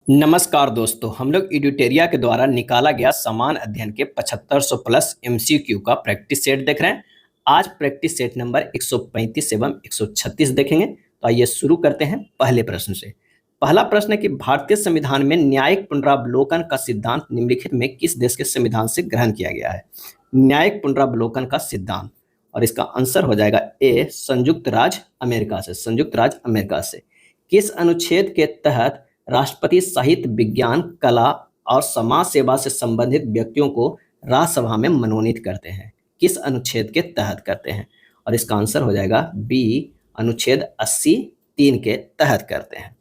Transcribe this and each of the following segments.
नमस्कार दोस्तों, हम लोग एडुटेरिया के द्वारा निकाला गया समान अध्ययन के 7500 प्लस एमसीक्यू का प्रैक्टिस सेट देख रहे हैं। आज प्रैक्टिस सेट नंबर 135 एवं 136 देखेंगे। तो आइए शुरू करते हैं पहले प्रश्न से। पहला प्रश्न है कि भारतीय संविधान में न्यायिक पुनरावलोकन का सिद्धांत निम्नलिखित में किस देश के संविधान से ग्रहण किया गया है? न्यायिक पुनरावलोकन का सिद्धांत, और इसका आंसर हो जाएगा ए, संयुक्त राज्य अमेरिका से। संयुक्त राज्य अमेरिका से। किस अनुच्छेद के तहत राष्ट्रपति साहित्य, विज्ञान, कला और समाज सेवा से संबंधित व्यक्तियों को राज्यसभा में मनोनीत करते हैं? किस अनुच्छेद के तहत करते हैं? और इसका आंसर हो जाएगा बी, अनुच्छेद 80(3) के तहत करते हैं।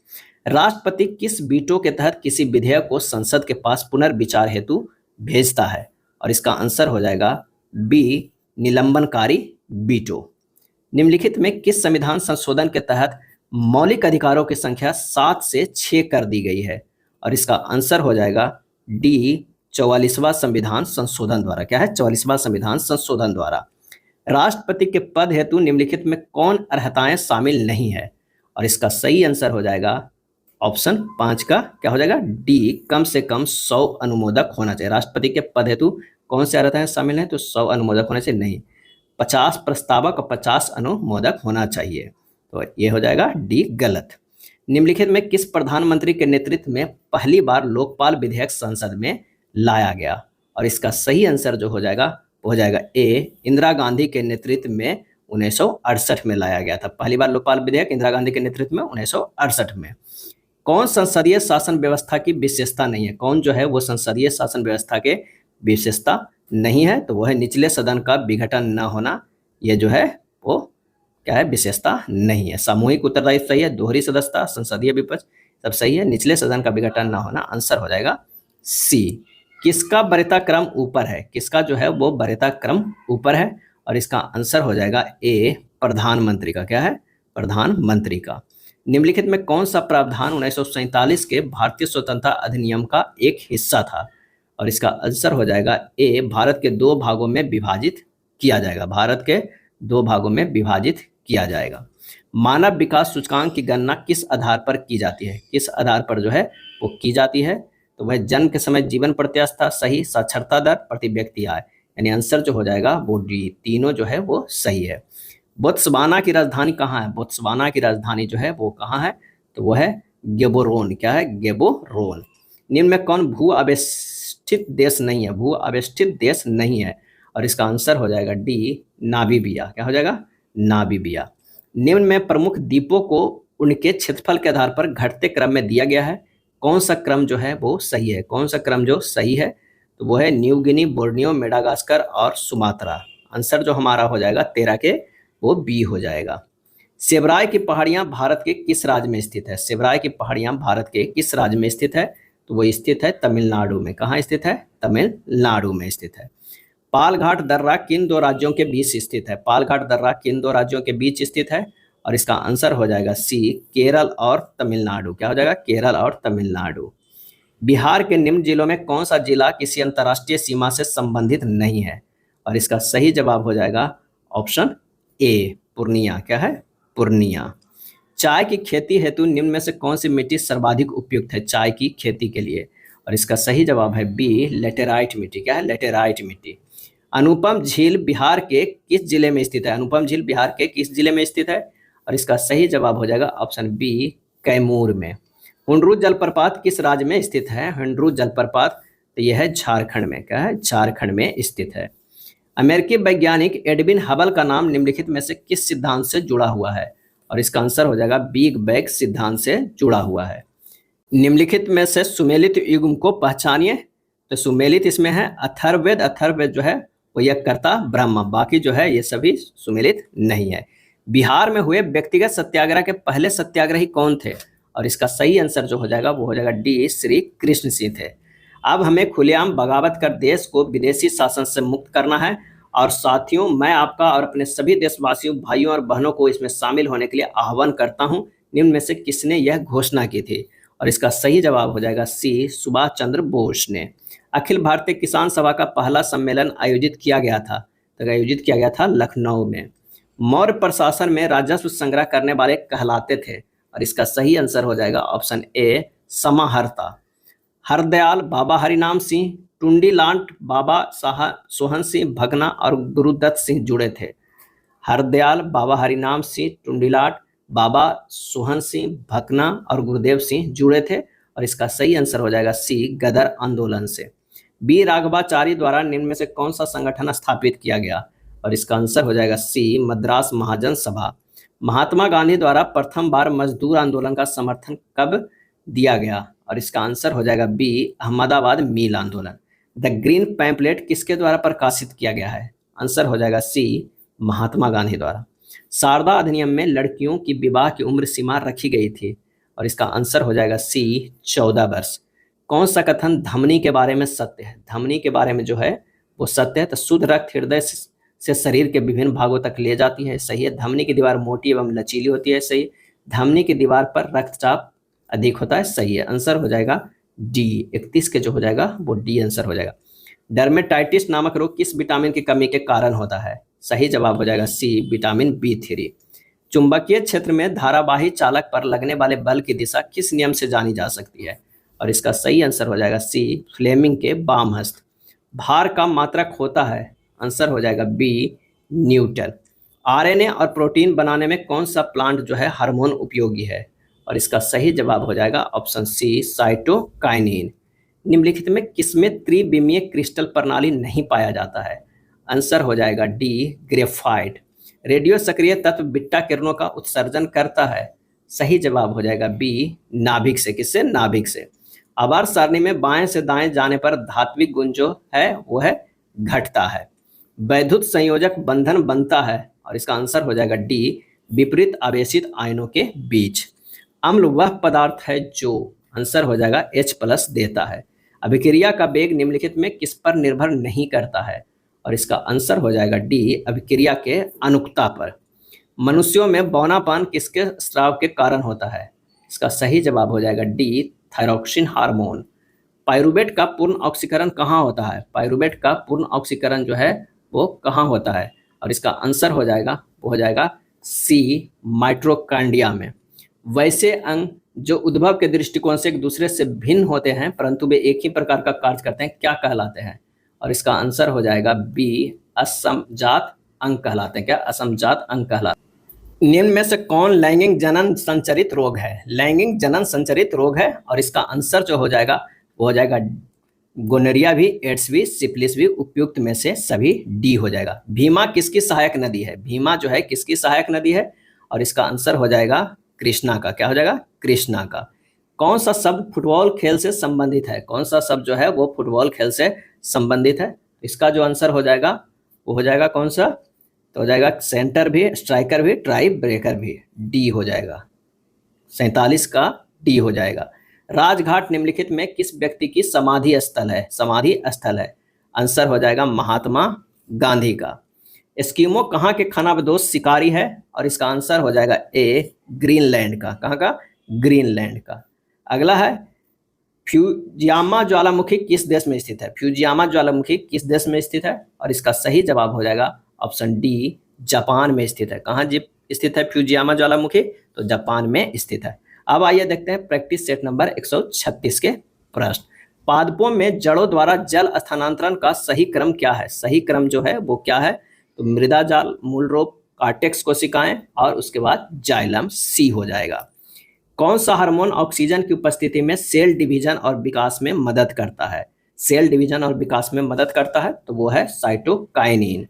राष्ट्रपति किस वीटो के तहत किसी विधेयक को संसद के पास पुनर्विचार हेतु भेजता है? और इसका आंसर हो जाएगा बी, निलंबनकारी वीटो। निम्नलिखित में किस संविधान संशोधन के तहत मौलिक अधिकारों की संख्या 7 से 6 कर दी गई है? और इसका आंसर हो जाएगा डी, 44वां संविधान संशोधन द्वारा। क्या है? 44वां संविधान संशोधन द्वारा। राष्ट्रपति के पद हेतु निम्नलिखित में कौन अर्हताएं शामिल नहीं है? और इसका सही आंसर हो जाएगा ऑप्शन 5 का क्या हो जाएगा? डी, कम से कम 100 अनुमोदक होना चाहिए। राष्ट्रपति के पद हेतु कौन से अर्हताएं शामिल हैं? तो 100 अनुमोदक होने से नहीं, 50 प्रस्तावक और 50 अनुमोदक होना चाहिए। तो ये हो जाएगा डी गलत। निम्नलिखित में किस प्रधानमंत्री के नेतृत्व में पहली बार लोकपाल विधेयक संसद में लाया गया? और इसका सही आंसर जो हो जाएगा वो हो जाएगा ए, इंदिरा गांधी के नेतृत्व में 1968 में लाया गया था। पहली बार लोकपाल विधेयक इंदिरा गांधी के नेतृत्व में 1968 में। कौन संसदीय शासन व्यवस्था की विशेषता नहीं है? कौन जो है वो संसदीय शासन व्यवस्था के विशेषता नहीं है? तो वो है निचले सदन का विघटन न होना। ये जो है वो क्या है? विशेषता नहीं है। सामूहिक उत्तरदायित्व सही है, दोहरी सदस्यता, संसदीय विपक्ष सब सही है, निचले सदन का विघटन ना होना आंसर हो जाएगा सी। किसका वरीयता क्रम ऊपर है? किसका जो है वो वरीयता क्रम ऊपर है? और इसका आंसर हो जाएगा ए, प्रधानमंत्री का। क्या है? प्रधानमंत्री का। निम्नलिखित में कौन सा प्रावधान 1947 के भारतीय स्वतंत्रता अधिनियम का एक हिस्सा था? और इसका आंसर हो जाएगा ए, भारत के 2 भागों में विभाजित किया जाएगा। भारत के 2 भागों में विभाजित किया जाएगा। मानव विकास सूचकांक की गणना किस आधार पर की जाती है? किस आधार पर जो है वो की जाती है? तो वह जन्म के समय जीवन प्रत्याशा सही, साक्षरता दर, प्रति व्यक्ति आय, यानी आंसर जो हो जाएगा वो डी, तीनों जो है वो सही है। बोत्सवाना की राजधानी कहाँ है? बोत्सवाना की राजधानी जो है वो कहाँ है? तो वो है गेबोरोन। क्या है? गेबोरोन। निम्न में कौन भू अवेष्टित देश नहीं है? भू अवेष्टित देश नहीं है। और इसका आंसर हो जाएगा डी, नामीबिया। क्या हो जाएगा? नामीबिया। निम्न में प्रमुख द्वीपों को उनके क्षेत्रफल के आधार पर घटते क्रम में दिया गया है। कौन सा क्रम जो है वो सही है? कौन सा क्रम जो सही है? तो वो है न्यू गिनी, बोर्नियो, मेडागास्कर और सुमात्रा। आंसर जो हमारा हो जाएगा 13 के वो बी हो जाएगा। सेवराय की पहाड़ियां भारत के किस राज्य में स्थित है? सेवराय की पहाड़ियां भारत के किस राज्य में स्थित है? तो वो स्थित है तमिलनाडु में। कहाँ स्थित है? तमिलनाडु में स्थित है। पालघाट दर्रा किन 2 राज्यों के बीच स्थित है? पालघाट दर्रा किन 2 राज्यों के बीच स्थित है? और इसका आंसर हो जाएगा सी, केरल और तमिलनाडु। क्या हो जाएगा? केरल और तमिलनाडु। बिहार के निम्न जिलों में कौन सा जिला किसी अंतर्राष्ट्रीय सीमा से संबंधित नहीं है? और इसका सही जवाब हो जाएगा ऑप्शन ए, पूर्णिया। क्या है? पूर्णिया। चाय की खेती हेतु निम्न में से कौन सी मिट्टी सर्वाधिक उपयुक्त है चाय की खेती के लिए? और इसका सही जवाब है बी, लेटेराइट मिट्टी। क्या है? लेटेराइट मिट्टी। अनुपम झील बिहार के किस जिले में स्थित है? अनुपम झील बिहार के किस जिले में स्थित है? और इसका सही जवाब हो जाएगा ऑप्शन बी, कैमूर में। हुंडरू जलप्रपात किस राज्य में स्थित है? हुंडरू जलप्रपात तो यह है झारखंड में। क्या है? झारखंड में स्थित है। अमेरिकी वैज्ञानिक एडविन हबल का नाम निम्नलिखित में से किस सिद्धांत से जुड़ा हुआ है? और इसका आंसर हो जाएगा बिग बैंग सिद्धांत से जुड़ा हुआ है। निम्नलिखित में से सुमेलित युग्म को पहचानिए। तो सुमेलित इसमें है अथर्ववेद। अथर्ववेद जो है वो यह कर्ता ब्रह्म, बाकी जो है ये सभी सुमेलित नहीं है। बिहार में हुए व्यक्तिगत सत्याग्रह के पहले सत्याग्रही कौन थे? और इसका सही आंसर जो हो जाएगा वो हो जाएगा डी, श्री कृष्ण सिंह थे। अब हमें खुलेआम बगावत कर देश को विदेशी शासन से मुक्त करना है। और साथियों, मैं आपका और अपने सभी देशवासियों, भाइयों और बहनों को इसमें शामिल होने के लिए आह्वान करता हूं। निम्न में से किसने यह घोषणा की थी? और इसका सही जवाब हो जाएगा सी, सुभाष चंद्र बोस ने। अखिल भारतीय किसान सभा का पहला सम्मेलन आयोजित किया गया था, तो आयोजित किया गया था लखनऊ में। मौर्य प्रशासन में राजस्व संग्रह करने वाले कहलाते थे। और इसका सही आंसर हो जाएगा ऑप्शन ए, समाहर्ता। हरदयाल बाबा हरिनाम सिंह, टुंडीलाट बाबा सोहन सिंह भकना और गुरुदत्त सिंह जुड़े थे। हरदयाल बाबा हरिनाम सिंह, टुंडीलाट बाबा सोहन सिंह भकना और गुरुदेव सिंह जुड़े थे। और इसका सही आंसर हो जाएगा सी, गदर आंदोलन से। बी राघवाचारी द्वारा निम्न में से कौन सा संगठन स्थापित किया गया? और इसका आंसर हो जाएगा सी, मद्रास महाजन सभा। महात्मा गांधी द्वारा प्रथम बार मजदूर आंदोलन का समर्थन कब दिया गया? और इसका आंसर हो जाएगा बी, अहमदाबाद मिल आंदोलन। द ग्रीन पैम्पलेट किसके द्वारा प्रकाशित किया गया है? आंसर हो जाएगा सी, महात्मा गांधी द्वारा। शारदा अधिनियम में लड़कियों की विवाह की उम्र सीमा रखी गई थी। और इसका आंसर हो जाएगा सी, 14 वर्ष। कौन सा कथन धमनी के बारे में सत्य है? धमनी के बारे में जो है वो सत्य है। तो शुद्ध रक्त हृदय से शरीर के विभिन्न भागों तक ले जाती है, सही है। धमनी की दीवार मोटी एवं लचीली होती है, सही। धमनी की दीवार पर रक्तचाप अधिक होता है, सही है। आंसर हो जाएगा डी, 31 के जो हो जाएगा वो डी आंसर हो जाएगा। डर्मेटाइटिस नामक रोग किस विटामिन की कमी के कारण होता है? सही जवाब हो जाएगा सी, विटामिन B3। चुंबकीय क्षेत्र में धारावाही चालक पर लगने वाले बल की दिशा किस नियम से जानी जा सकती है? और इसका सही आंसर हो जाएगा सी, फ्लेमिंग के वाम हस्त। भार का मात्रक होता है? आंसर हो जाएगा बी, न्यूटन। आरएनए और प्रोटीन बनाने में कौन सा प्लांट जो है हार्मोन उपयोगी है? और इसका सही जवाब हो जाएगा ऑप्शन सी, साइटोकाइनिन। निम्नलिखित में किसमें त्रिविमीय क्रिस्टल प्रणाली नहीं पाया जाता है? आंसर हो जाएगा डी, ग्रेफाइट। रेडियो सक्रिय तत्व बीटा किरणों का उत्सर्जन करता है? सही जवाब हो जाएगा बी, नाभिक से। किससे? नाभिक से। आभार सारणी में बाएं से दाएं जाने पर धात्विक गुण जो है वो है घटता है। वैद्युत संयोजक बंधन बनता है? और इसका आंसर हो जाएगा डी, विपरीत आवेशित आयनों के बीच। अम्ल वह पदार्थ है जो, आंसर हो जाएगा H+ देता है। अभिक्रिया का वेग निम्नलिखित में किस पर निर्भर नहीं करता है? और इसका आंसर हो जाएगा डी, अभिक्रिया के अनुकता पर। मनुष्यों में बौनापन किसके स्राव के कारण होता है? इसका सही जवाब हो जाएगा डी, थायरॉक्सिन हार्मोन। पाइरुवेट का पूर्ण ऑक्सीकरण कहाँ होता है? पाइरुवेट का पूर्ण ऑक्सीकरण जो है वो कहाँ होता है? और इसका आंसर हो जाएगा वो हो जाएगा सी, माइटोकॉन्ड्रिया में। वैसे अंग जो उद्भव के दृष्टिकोण से एक दूसरे से भिन्न होते हैं परंतु वे एक ही प्रकार का कार्य करते हैं, क्या कहलाते हैं? और इसका आंसर हो जाएगा बी, असमजात अंग कहलाते हैं। क्या? असमजात अंग कहलाते हैं। निम्न में से कौन लैंगिक जनन संचरित रोग है? लैंगिक जनन संचरित रोग है और इसका आंसर जो हो जाएगा वो हो जाएगा गोनोरिया भी, एड्स भी, सिफिलिस भी। उपयुक्त में से सभी डी हो जाएगा। भीमा किसकी सहायक नदी है? भीमा जो है किसकी सहायक नदी है? और इसका आंसर हो जाएगा कृष्णा का। क्या हो जाएगा? कृष्णा का। कौन सा शब्द फुटबॉल खेल से संबंधित है? कौन सा शब्द जो है वो फुटबॉल खेल से संबंधित है? इसका जो आंसर हो जाएगा वो हो जाएगा कौन सा? तो हो जाएगा सेंटर भी, स्ट्राइकर भी, ट्राई ब्रेकर भी। डी हो जाएगा, 47 का डी हो जाएगा। राजघाट निम्नलिखित में किस व्यक्ति की समाधि स्थल है? समाधि स्थल है। आंसर हो जाएगा महात्मा गांधी का। एस्किमो कहाँ के खानाबदोश शिकारी है? और इसका आंसर हो जाएगा ए, ग्रीनलैंड का। कहाँ का? ग्रीनलैंड का। अगला है फ्यूजियामा ज्वालामुखी किस देश में स्थित है? फ्यूजियामा ज्वालामुखी किस देश में स्थित है? और इसका सही जवाब हो जाएगा ऑप्शन डी, जापान में स्थित है। कहाँ स्थित है फ्यूजियामा ज्वालामुखी? तो जापान में स्थित है। अब आइए देखते हैं प्रैक्टिस सेट नंबर 136 के प्रश्न। पादपों में जड़ों द्वारा जल स्थानांतरण का सही क्रम क्या है? सही क्रम जो है वो क्या है? तो मृदा जाल, मूल रोप, कार्टेक्स कोशिकाएं और उसके बाद जाइलम, सी हो जाएगा। कौन सा हार्मोन ऑक्सीजन की उपस्थिति में सेल डिवीजन और विकास में मदद करता है? सेल डिवीजन और विकास में मदद करता है तो वो है साइटोकाइनिन।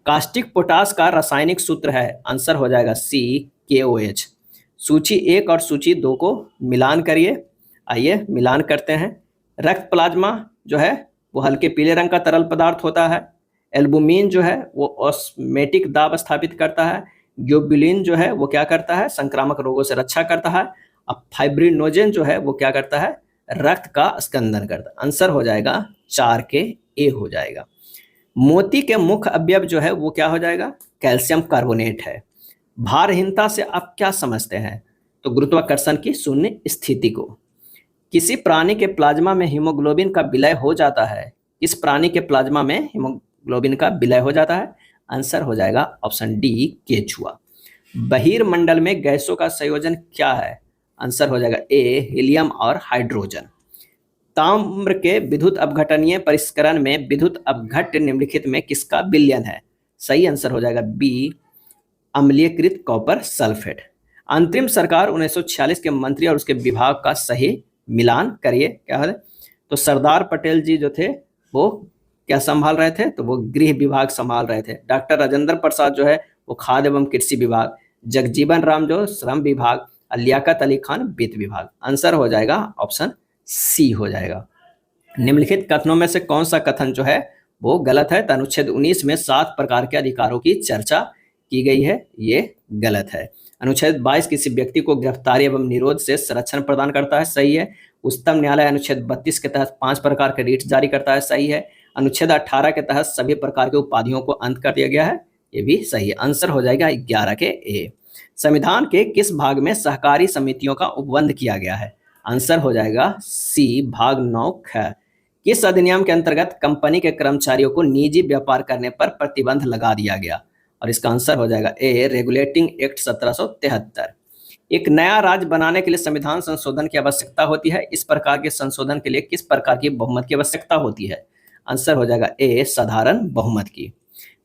कास्टिक पोटास का रासायनिक सूत्र है? आंसर हो जाएगा सी, KOH। सूची 1 और सूची 2 को मिलान करिए। आइए मिलान करते हैं। रक्त प्लाज्मा जो है वो हल्के पीले रंग का तरल पदार्थ होता है। एल्बुमिन जो है वो ऑस्मेटिक दाब स्थापित करता है। ग्लोबुलिन जो है वो क्या करता है? संक्रामक रोगों से रक्षा करता है। अब फाइब्रिनोजेन जो है वो क्या करता है? रक्त का स्कंदन करता है। आंसर हो जाएगा 4 के ए हो जाएगा। मोती के मुख्य अवयव जो है वो क्या हो जाएगा? कैल्शियम कार्बोनेट है। भारहीनता से आप क्या समझते हैं? तो गुरुत्वाकर्षण की शून्य स्थिति को। किसी प्राणी के प्लाज्मा में हीमोग्लोबिन का विलय हो जाता है? किस प्राणी के प्लाज्मा में हीमोग्लोबिन का विलय हो जाता है? आंसर हो जाएगा ऑप्शन डी, केचुआ। बहिर्मंडल में गैसों का संयोजन क्या है? आंसर हो जाएगा ए हीलियम और हाइड्रोजन। ताम्र के विद्युत अपघटनीय परिष्करण में विद्युत अपघट्य निम्नलिखित में किसका विलयन है? सही आंसर हो जाएगा बी अम्लीयकृत कॉपर सल्फेट। अंतरिम सरकार 1946 के मंत्री और उसके विभाग का सही मिलान करिए, क्या है? तो सरदार पटेल जी जो थे वो क्या संभाल रहे थे? तो वो गृह विभाग संभाल रहे थे। डॉक्टर राजेंद्र प्रसाद जो है वो खाद्य एवं कृषि विभाग, जगजीवन राम जो श्रम विभाग, और लियाकत अली खान वित्त विभाग। आंसर हो जाएगा ऑप्शन सी हो जाएगा। निम्नलिखित कथनों में से कौन सा कथन जो है वो गलत है? तो अनुच्छेद 19 में 7 प्रकार के अधिकारों की चर्चा की गई है, ये गलत है। अनुच्छेद 22 किसी व्यक्ति को गिरफ्तारी एवं निरोध से संरक्षण प्रदान करता है, सही है। उच्चतम न्यायालय अनुच्छेद 32 के तहत 5 प्रकार के रिट जारी करता है, सही है। अनुच्छेद 18 के तहत सभी प्रकार के उपाधियों को अंत कर दिया गया है, ये भी सही है। आंसर हो जाएगा 11 के ए। संविधान के किस भाग में सहकारी समितियों का उपबंध किया गया है? आंसर हो जाएगा सी भाग 9 ख। किस अधिनियम के अंतर्गत कंपनी के कर्मचारियों को निजी व्यापार करने पर प्रतिबंध लगा दिया गया? और इसका आंसर हो जाएगा ए रेगुलेटिंग एक्ट 1773। एक नया राज्य बनाने के लिए संविधान संशोधन की आवश्यकता होती है। इस प्रकार के संशोधन के लिए किस प्रकार की बहुमत की आवश्यकता होती है? आंसर हो जाएगा ए साधारण बहुमत की।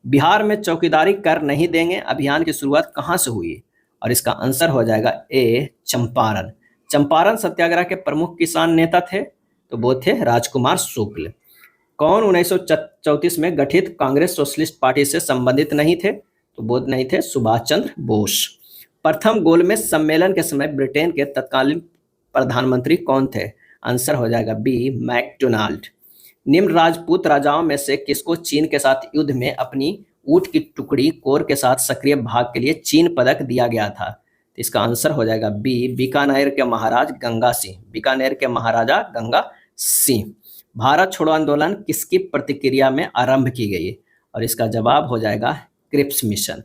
बिहार में चौकीदारी कर नहीं देंगे अभियान की शुरुआत कहां से हुई? और इसका आंसर हो जाएगा ए चंपारण। चंपारण सत्याग्रह के प्रमुख किसान नेता थे, तो वो थे राजकुमार शुक्ल। कौन 1934 में गठित कांग्रेस सोशलिस्ट पार्टी से संबंधित नहीं थे? तो वो नहीं थे सुभाष चंद्र बोस। प्रथम गोलमेज सम्मेलन के समय ब्रिटेन के तत्कालीन प्रधानमंत्री कौन थे? आंसर हो जाएगा बी मैकडोनाल्ड। निम्न राजपूत राजाओं में से किसको चीन के साथ युद्ध में अपनी ऊंट की टुकड़ी कोर के साथ सक्रिय भाग के लिए चीन पदक दिया गया था? तो इसका आंसर हो जाएगा बी बीकानेर के महाराज गंगा सिंह, बीकानेर के महाराजा गंगा सिंह। भारत छोड़ो आंदोलन किसकी प्रतिक्रिया में आरंभ की गई? और इसका जवाब हो जाएगा क्रिप्स मिशन।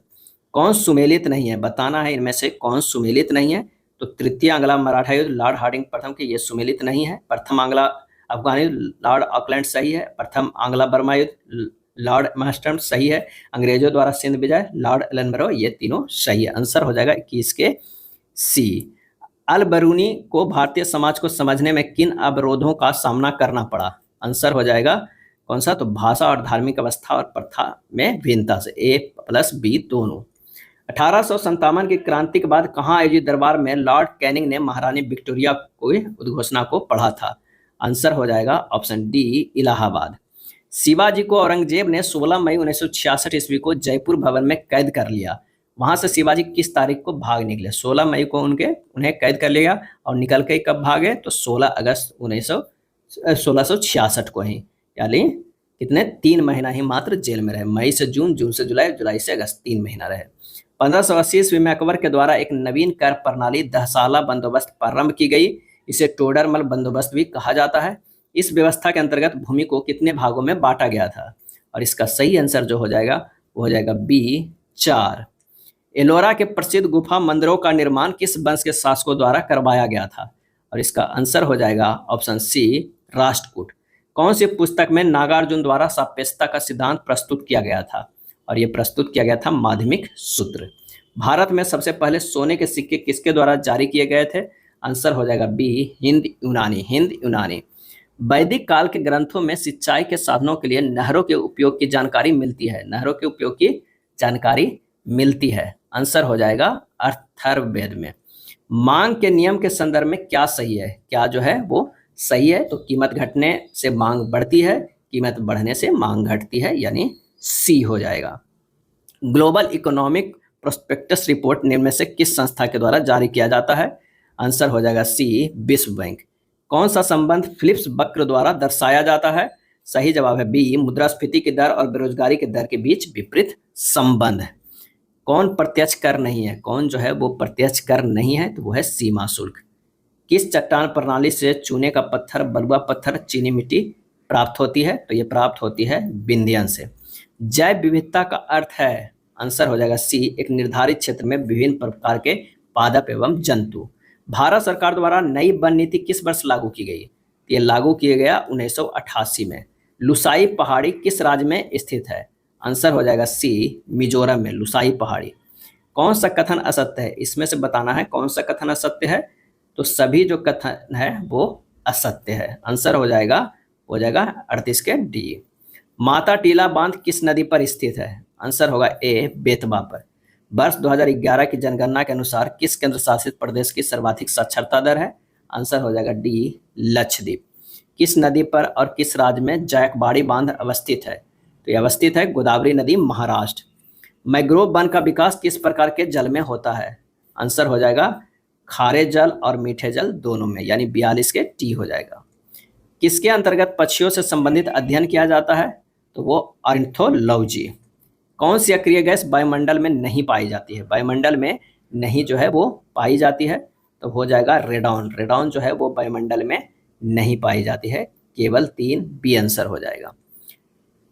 कौन सुमेलित नहीं है? बताना है इनमें से कौन सुमेलित नहीं है। तो तृतीय आंग्ला मराठा युद्ध लॉर्ड हार्डिंग प्रथम के, ये सुमेलित नहीं है। प्रथम आंग्ला अफगान युद्ध लॉर्ड ऑकलैंड सही है। प्रथम आंग्ला बर्मा युद्ध लॉर्ड मास्टर्म सही है। अंग्रेजों द्वारा सिंध विजय लॉर्ड एलनबरो, ये तीनों सही है। आंसर हो जाएगा 21 के सी। अल बरूनी को भारतीय समाज को समझने में किन अवरोधों का सामना करना पड़ा? आंसर हो जाएगा कौन सा? तो भाषा और धार्मिक अवस्था और प्रथा में भिन्नता से, ए प्लस बी दोनों। 1857 की क्रांति के बाद कहाँ आयोजित दरबार में लॉर्ड कैनिंग ने महारानी विक्टोरिया को उद्घोषणा को पढ़ा था? आंसर हो जाएगा ऑप्शन डी इलाहाबाद। शिवाजी को औरंगजेब ने 16 मई 1966 ईस्वी को जयपुर भवन में कैद कर लिया। वहां से शिवाजी किस तारीख को भाग निकले? 16 मई को उन्हें कैद कर लिया और निकल के कब भागे? तो 16 अगस्त 1666 को ही, यानी कितने 3 महीना ही मात्र जेल में रहे। मई से जून, जून से जुलाई, जुलाई से अगस्त, 3 महीना रहे। 1580 ईस्वी में अकबर के द्वारा एक नवीन कर प्रणाली दहसाला बंदोबस्त प्रारंभ की गई। इसे टोडरमल बंदोबस्त भी कहा जाता है। इस व्यवस्था के अंतर्गत भूमि को कितने भागों में बांटा गया था? और इसका सही आंसर जो हो जाएगा वो हो जाएगा बी 4। एलोरा के प्रसिद्ध गुफा मंदिरों का निर्माण किस वंश के शासकों द्वारा करवाया गया था? और इसका आंसर हो जाएगा ऑप्शन सी राष्ट्रकूट। कौन सी पुस्तक में नागार्जुन द्वारा सापेक्षता का सिद्धांत प्रस्तुत किया गया था? और यह प्रस्तुत किया गया था माध्यमिक सूत्र। भारत में सबसे पहले सोने के सिक्के किसके द्वारा जारी किए गए थे? आंसर हो जाएगा बी हिंद यूनानी, हिंद यूनानी। वैदिक काल के ग्रंथों में सिंचाई के साधनों के लिए नहरों के उपयोग की जानकारी मिलती है, नहरों के उपयोग की जानकारी मिलती है। आंसर हो जाएगा अथर्ववेद में। मांग के नियम के संदर्भ में क्या सही है? क्या जो है वो सही है? तो कीमत घटने से मांग बढ़ती है, कीमत बढ़ने से मांग घटती है, यानी सी हो जाएगा। ग्लोबल इकोनॉमिक प्रोस्पेक्टस रिपोर्ट निम्न में से किस संस्था के द्वारा जारी किया जाता है? आंसर हो जाएगा सी विश्व बैंक। कौन सा संबंध फिलिप्स वक्र द्वारा दर्शाया जाता है? सही जवाब है बी मुद्रास्फीति की दर और बेरोजगारी की दर के बीच विपरीत संबंध है। कौन प्रत्यक्ष कर नहीं है? कौन जो है वो प्रत्यक्ष कर नहीं है? तो वो है सीमा शुल्क। किस चट्टान प्रणाली से चूने का पत्थर, बलुआ पत्थर, चीनी मिट्टी प्राप्त होती है? तो ये प्राप्त होती है विंध्यान से। जैव विविधता का अर्थ है? आंसर हो जाएगा सी एक निर्धारित क्षेत्र में विभिन्न प्रकार के पादप एवं जंतु। भारत सरकार द्वारा नई वन नीति किस वर्ष लागू की गई? ये लागू किया गया 1988 में। लुसाई पहाड़ी किस राज्य में स्थित है? आंसर हो जाएगा सी मिजोरम में, लुसाई पहाड़ी। कौन सा कथन असत्य है? इसमें से बताना है कौन सा कथन असत्य है। तो सभी जो कथन है वो असत्य है। आंसर हो जाएगा 38 के डी। माता टीला बांध किस नदी पर स्थित है? आंसर होगा ए बेतवा पर। वर्ष 2011 की जनगणना के अनुसार किस केंद्र शासित प्रदेश की सर्वाधिक साक्षरता दर है? आंसर हो जाएगा डी लक्षद्वीप। किस नदी पर और किस राज्य में जायकवाड़ी बांध अवस्थित है? तो ये अवस्थित है गोदावरी नदी, महाराष्ट्र। मैंग्रोव वन का विकास किस प्रकार के जल में होता है? आंसर हो जाएगा खारे जल और मीठे जल दोनों में, यानी 42 के टी हो जाएगा। किसके अंतर्गत पक्षियों से संबंधित अध्ययन किया जाता है? तो वो ऑर्निथोलॉजी। कौन सी अक्रिय गैस वायुमंडल में नहीं पाई जाती है? वायुमंडल में नहीं जो है वो पाई जाती है, तो हो जाएगा रेडॉन। रेडॉन जो है वो वायुमंडल में नहीं पाई जाती है, केवल 3 बी आंसर हो जाएगा।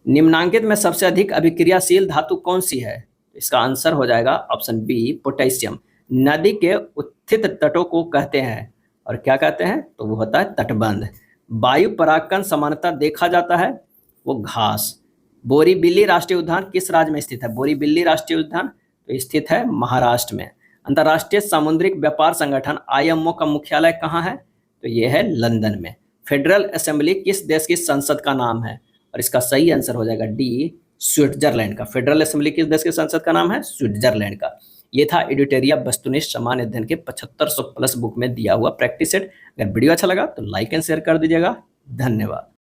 निम्नांकित में सबसे अधिक अभिक्रियाशील धातु कौन सी है? इसका आंसर हो जाएगा ऑप्शन बी पोटेशियम। नदी के उत्थित तटों को कहते हैं, और क्या कहते हैं? तो वो होता है तटबंध। वायु परागकण सामान्यतः देखा जाता है, वो घास। बोरीबिल्ली राष्ट्रीय उद्यान किस राज्य में स्थित है? बोरीबिल्ली राष्ट्रीय उद्यान तो स्थित है महाराष्ट्र में। अंतर्राष्ट्रीय सामुद्रिक व्यापार संगठन आईएमओ का मुख्यालय कहाँ है? तो ये है लंदन में। फेडरल असेंबली किस देश की संसद का नाम है? और इसका सही आंसर हो जाएगा डी स्विट्जरलैंड का। फेडरल असेंबली किस देश की संसद का नाम है? स्विट्जरलैंड का। ये था एडिटोरिया वस्तुनिष्ठ सामान्य अध्ययन के 7500 प्लस बुक में दिया हुआ प्रैक्टिस सेट। अगर वीडियो अच्छा लगा तो लाइक एंड शेयर कर दीजिएगा। धन्यवाद।